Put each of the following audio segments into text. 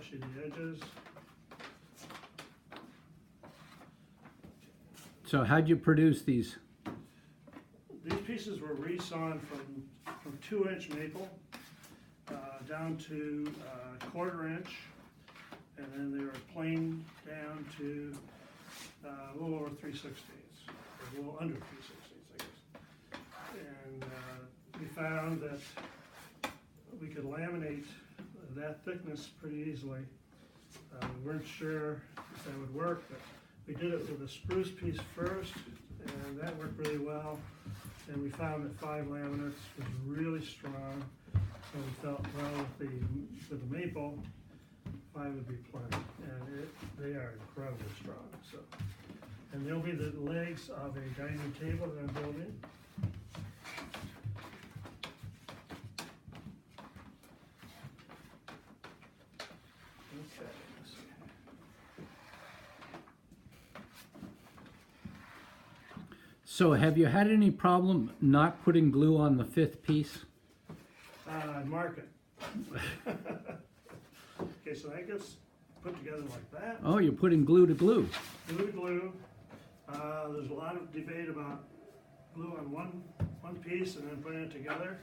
especially the edges. So how'd you produce these? These pieces were resawn from 2-inch maple down to 1/4 inch, and then they were planed down to a little over 3/16, or a little under 3/16, I guess. And we found that we could laminate that thickness pretty easily. We weren't sure if that would work, but we did it with a spruce piece first, and that worked really well. And we found that 5 laminates was really strong, so we felt, well, with the maple, 5 would be plenty. And they are incredibly strong. So, and they'll be the legs of a dining table that I'm building. Okay, let's see. So have you had any problem not putting glue on the 5th piece? Mark it. Okay, so that gets put together like that. Oh, you're putting glue to glue. Glue to glue. There's a lot of debate about glue on one piece and then putting it together.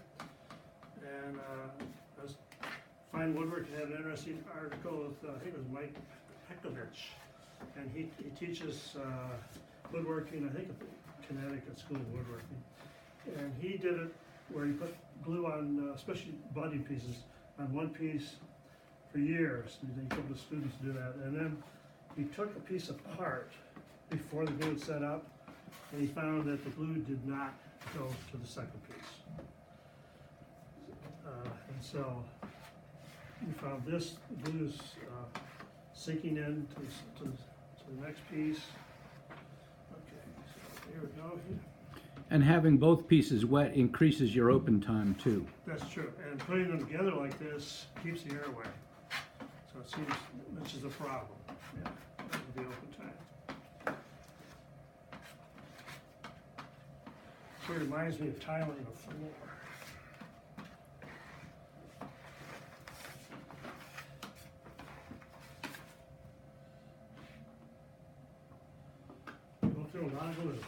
And Fine Woodworking had an interesting article with, I think it was Mike Peckovich, and he teaches woodworking, I think at the Connecticut School of Woodworking. And he did it where he put glue on, especially body pieces, on one piece for years. And he told the students to do that. And then he took a piece apart before the glue was set up, and he found that the glue did not go to the second piece. And so we found this glue is sinking in to the next piece. Okay, so here we go. And having both pieces wet increases your open time too. That's true, and putting them together like this keeps the air away. So it seems, which is a problem, yeah, with the open time. Sort of reminds me of tiling a floor. Go through a lot of glue.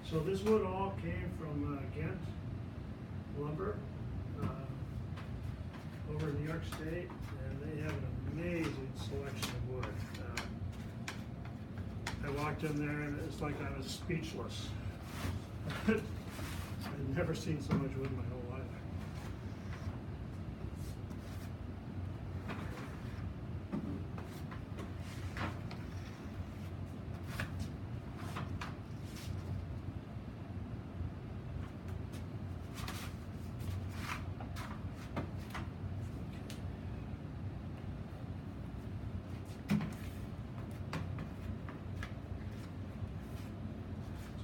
So this wood all came from Ghent lumber over in New York State, and they have an amazing selection of wood. I walked in there and it's like I was speechless. I'd never seen so much wood in my whole life.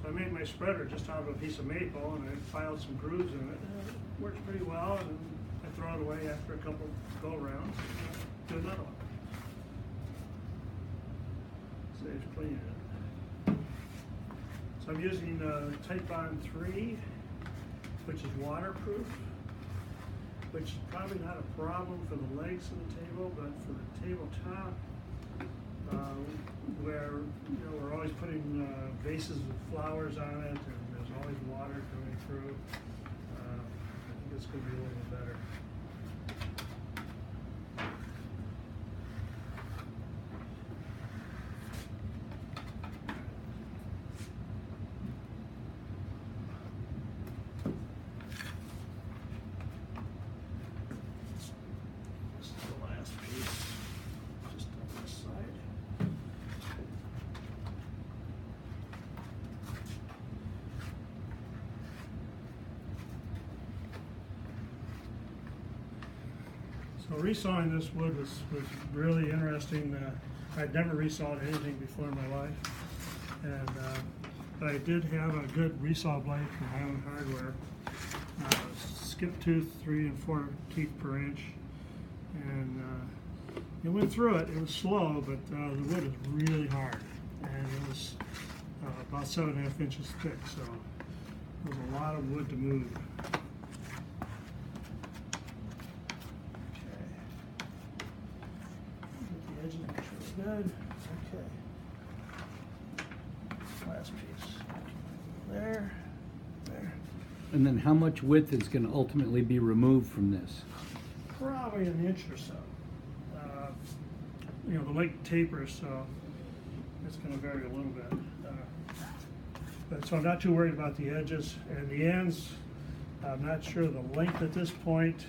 So I made my spreader just out of a piece of maple, and I filed some grooves in it. It works pretty well, and I throw it away after a couple go-rounds. Do another one. Saves cleaning it. So I'm using Type Bond 3, which is waterproof, which is probably not a problem for the legs of the table, but for the tabletop, where we're always putting vases with flowers on it, and there's always water coming through. I think it's going to be a little bit better. This is the last piece, just on this side. So resawing this wood was really interesting. I'd never resawed anything before in my life, and but I did have a good resaw blade from Highland Hardware. Skip tooth, 3 and 4 teeth per inch, and it went through it. It was slow, but the wood is really hard, and it was about 7.5 inches thick, so there was a lot of wood to move. good. Okay. Last piece. There. There. And then how much width is going to ultimately be removed from this? Probably an inch or so. You know, the lake tapers, so it's going to vary a little bit. But so I'm not too worried about the edges and the ends. I'm not sure the length at this point.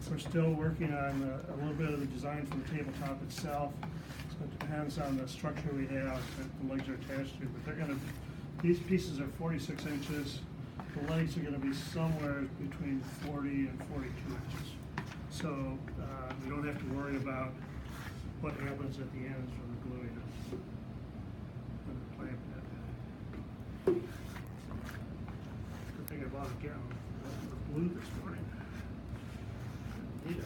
We're still working on a little bit of the design for the tabletop itself. So it depends on the structure we have that the legs are attached to. But they're going to, these pieces are 46 inches. The legs are going to be somewhere between 40 and 42 inches. So we don't have to worry about what happens at the ends when the gluing it. When the clamping it. Good thing I bought a gallon of glue this morning. Need it.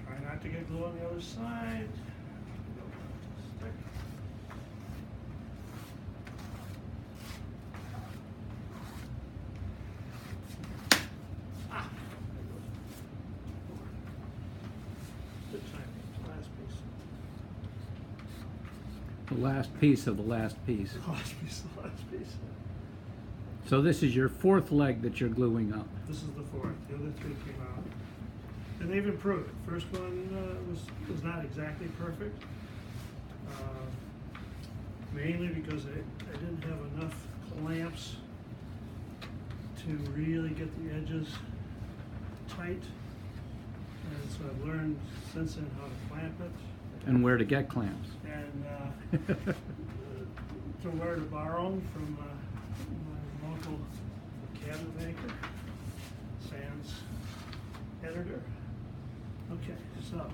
Try not to get glue on the other side. Stick. Ah, there goes. Good timing. Last piece. The last piece of the last piece. The last piece. The last piece. So this is your fourth leg that you're gluing up. This is the fourth. The other three came out. And they've improved. First one was not exactly perfect. Mainly because I didn't have enough clamps to really get the edges tight. And so I've learned since then how to clamp it. And where to get clamps. And to where to borrow them from my local cabinet maker, sans editor. Okay, so. Okay.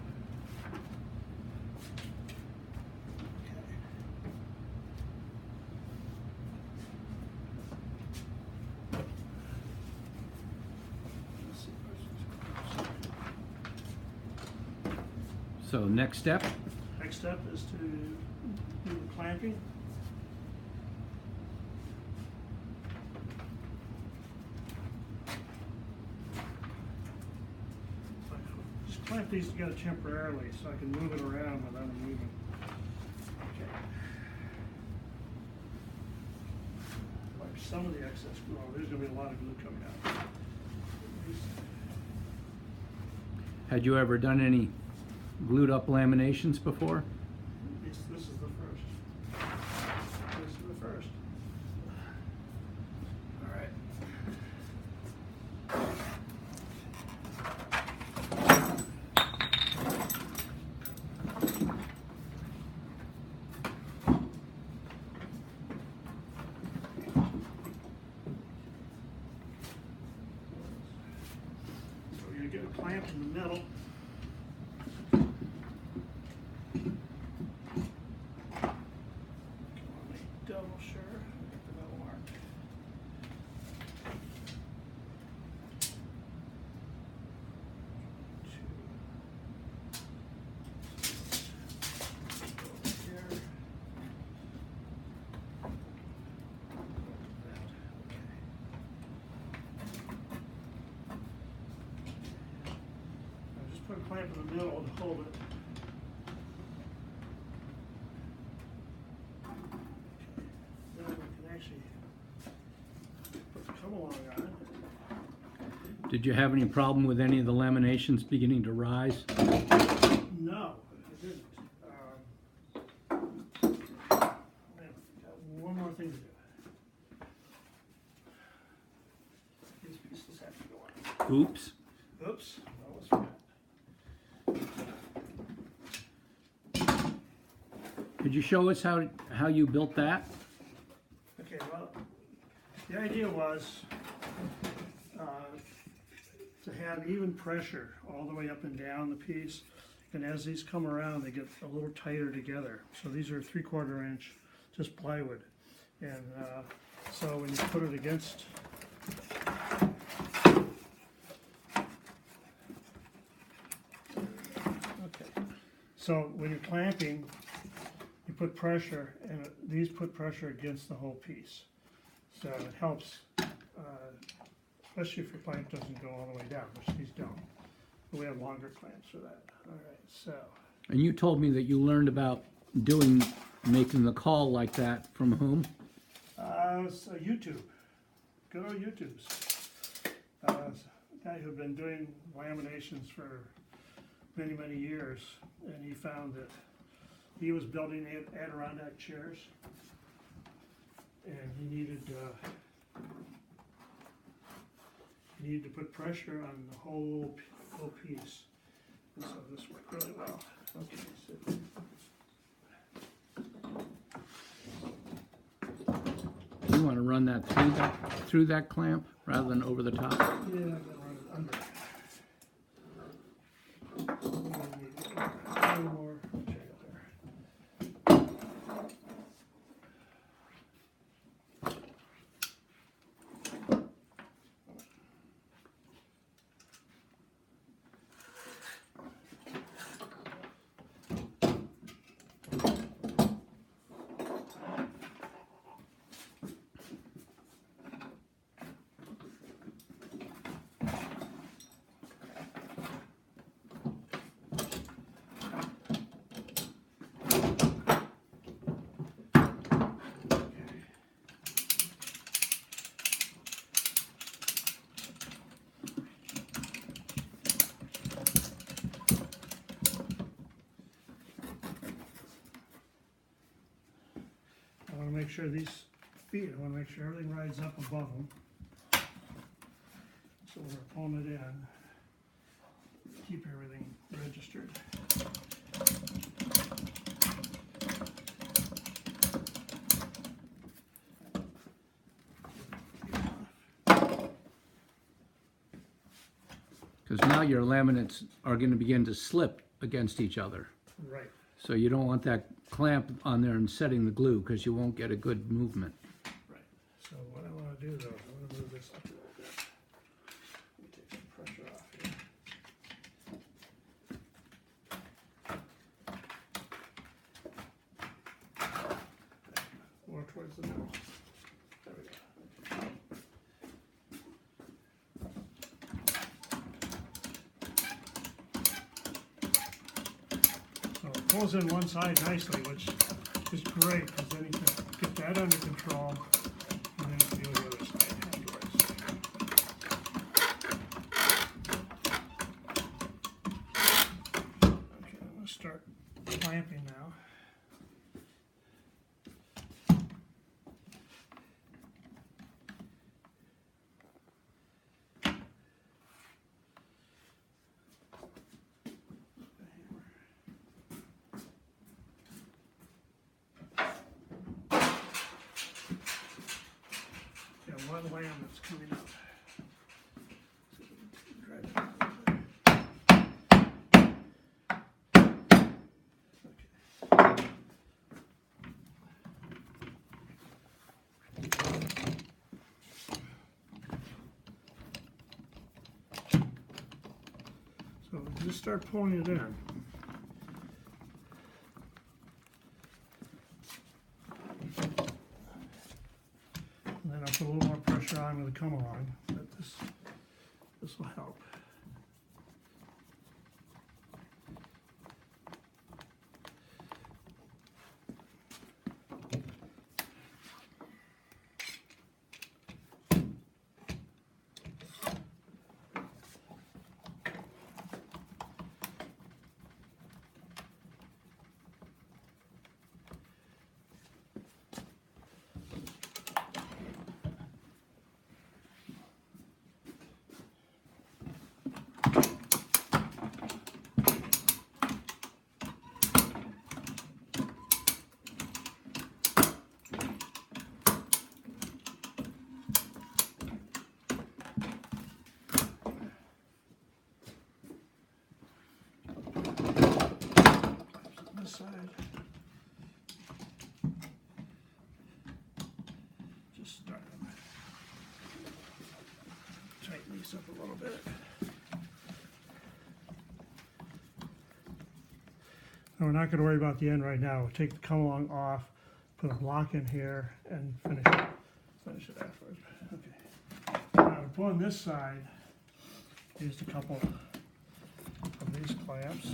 Let's see, So next step? next step is to do the clamping. Just clamp these together temporarily so I can move it around without them moving. Okay. Wipe some of the excess glue off. There's going to be a lot of glue coming out. Had you ever done any glued up laminations before? This is the first. This is the first. All right. So we're going to get a clamp in the middle. Double sure. Get the middle mark. Here. Now just put a clamp in the middle to hold it. Then we can actually put the come along on it. Did you have any problem with any of the laminations beginning to rise? No, I didn't. Got one more thing to do. These pieces have to go on. Oops. Oops, almost forgot. Could you show us how you built that? Okay, well, the idea was to have even pressure all the way up and down the piece, And as these come around, they get a little tighter together. So these are 3/4 inch, just plywood. And so when you put it against, okay. So when you're clamping, you put pressure, and these put pressure against the whole piece. So it helps, especially if your clamp doesn't go all the way down, which these don't. But we have longer clamps for that. All right, so. And you told me that you learned about making the call like that from whom? So YouTube, good old YouTubes. A guy who'd been doing laminations for many, many years, and he found that he was building Adirondack chairs, and he needed to put pressure on the whole piece, and so this worked really well. Okay, so. You want to run that through that clamp rather than over the top? Yeah, I'm gonna run it under. I'm gonna need a little more material there. I want to make sure these feet, I want to make sure everything rides up above them. So we're pulling it in, keep everything registered. Because now your laminates are going to begin to slip against each other. Right. So you don't want that clamp on there and setting the glue because you won't get a good movement. Right. So what I want to do though, I want to move this up a little bit. Let me take some pressure off here. More towards the middle. There we go. So it pulls in one side nicely, which is great, because then you can get that under control, and then feel the other side afterwards. Okay, I'm going to start clamping now. One lamb that's coming up. Drive it a little bit. Okay. So just start pulling it in. And then I'll put a little more pressure on with the come along, but this will help. these up a little bit. And we're not going to worry about the end right now. We'll take the come along off, put a block in here, and finish it afterwards. Okay. Now to put on this side, used a couple of these clamps.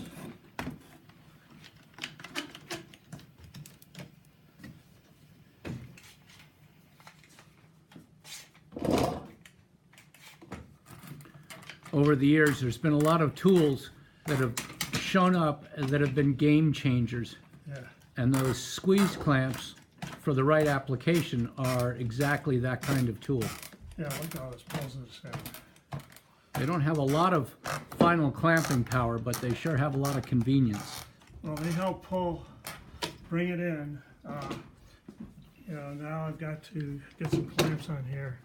Over the years, there's been a lot of tools that have shown up that have been game changers. Yeah. And those squeeze clamps, for the right application, are exactly that kind of tool. Yeah, look at all this pulls in the center. They don't have a lot of final clamping power, but they sure have a lot of convenience. Well, they help bring it in. You know, now I've got to get some clamps on here.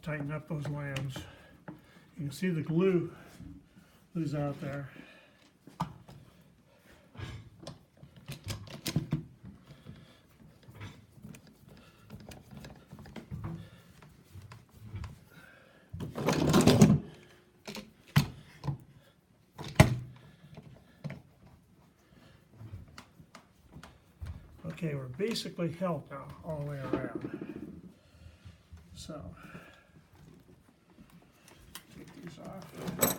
Tighten up those lambs. You can see the glue's out there. Okay, we're basically held now all the way around. So, take these off.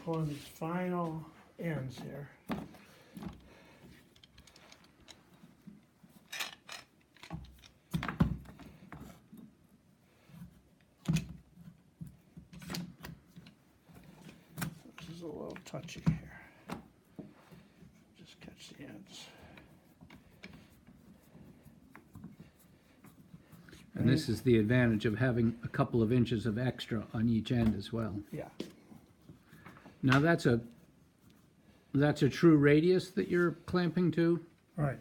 Pull on these final ends here. This is a little touchy here. Just catch the ends. And this is the advantage of having a couple of inches of extra on each end as well. Yeah. Now that's a true radius that you're clamping to, Right.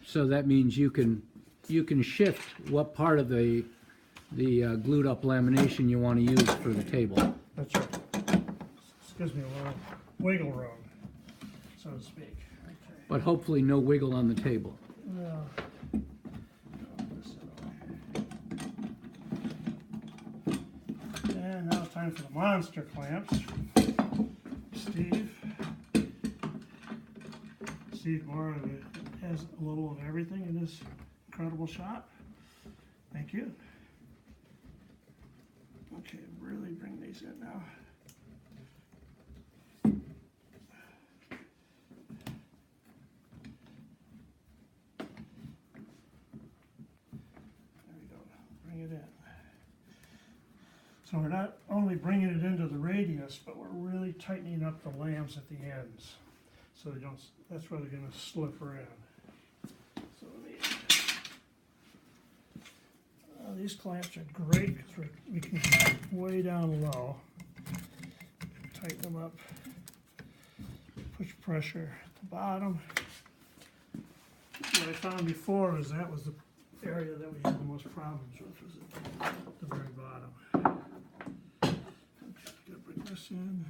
so that means you can shift what part of the glued up lamination you want to use for the table. That's right. This gives me a little wiggle room, so to speak. Okay. But hopefully no wiggle on the table. Well, and now it's time for the monster clamps. Steve Moore has a little of everything in this incredible shop. Thank you. Okay, really bring these in now. There we go. Bring it in. So we're not only bringing it into the radius, but we're really tightening up the lambs at the ends. So they don't, that's where they're going to slip around. So these clamps are great because we can get way down low. Tighten them up. Push pressure at the bottom. What I found before was that was the area that we had the most problems with, was at the very bottom. Okay, gotta bring this in.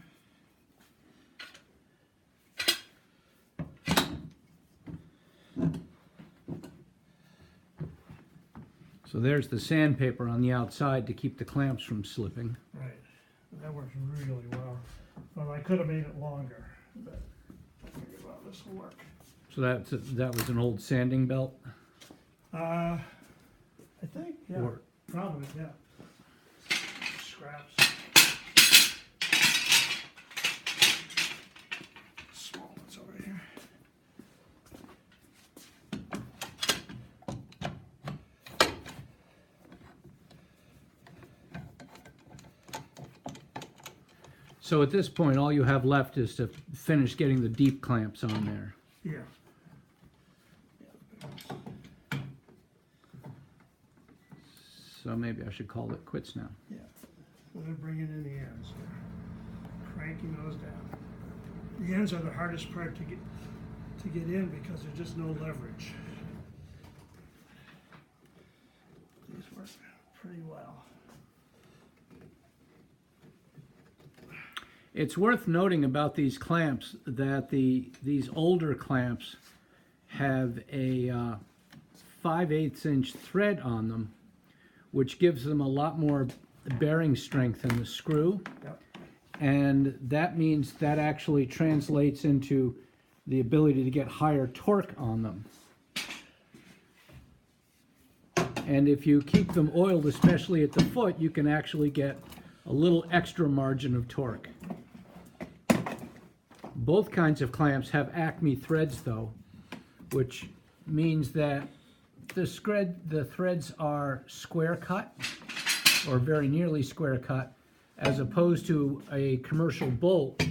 So there's the sandpaper on the outside to keep the clamps from slipping. Right, that works really well. Well, I could have made it longer, but I figured, well, this will work. So that was an old sanding belt? I think, yeah, Or- probably, yeah. Scraps. Small ones over here. So at this point, all you have left is to finish getting the deep clamps on there. Yeah. So maybe I should call it quits now. Yeah. So they're bringing in the ends here. cranking those down. The ends are the hardest part to get in because there's just no leverage. These work pretty well. It's worth noting about these clamps that these older clamps have a 5/8 inch thread on them, which gives them a lot more bearing strength than the screw. Yep. And that means that actually translates into the ability to get higher torque on them. And if you keep them oiled, especially at the foot, you can actually get a little extra margin of torque. Both kinds of clamps have Acme threads though, which means that the threads are square cut or very nearly square cut, as opposed to a commercial bolt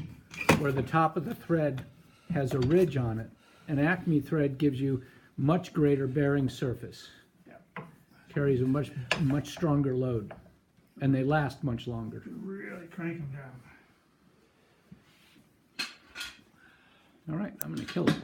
where the top of the thread has a ridge on it. An Acme thread gives you much greater bearing surface, carries a much stronger load, and they last much longer. Really crank them down. All right, I'm going to kill it.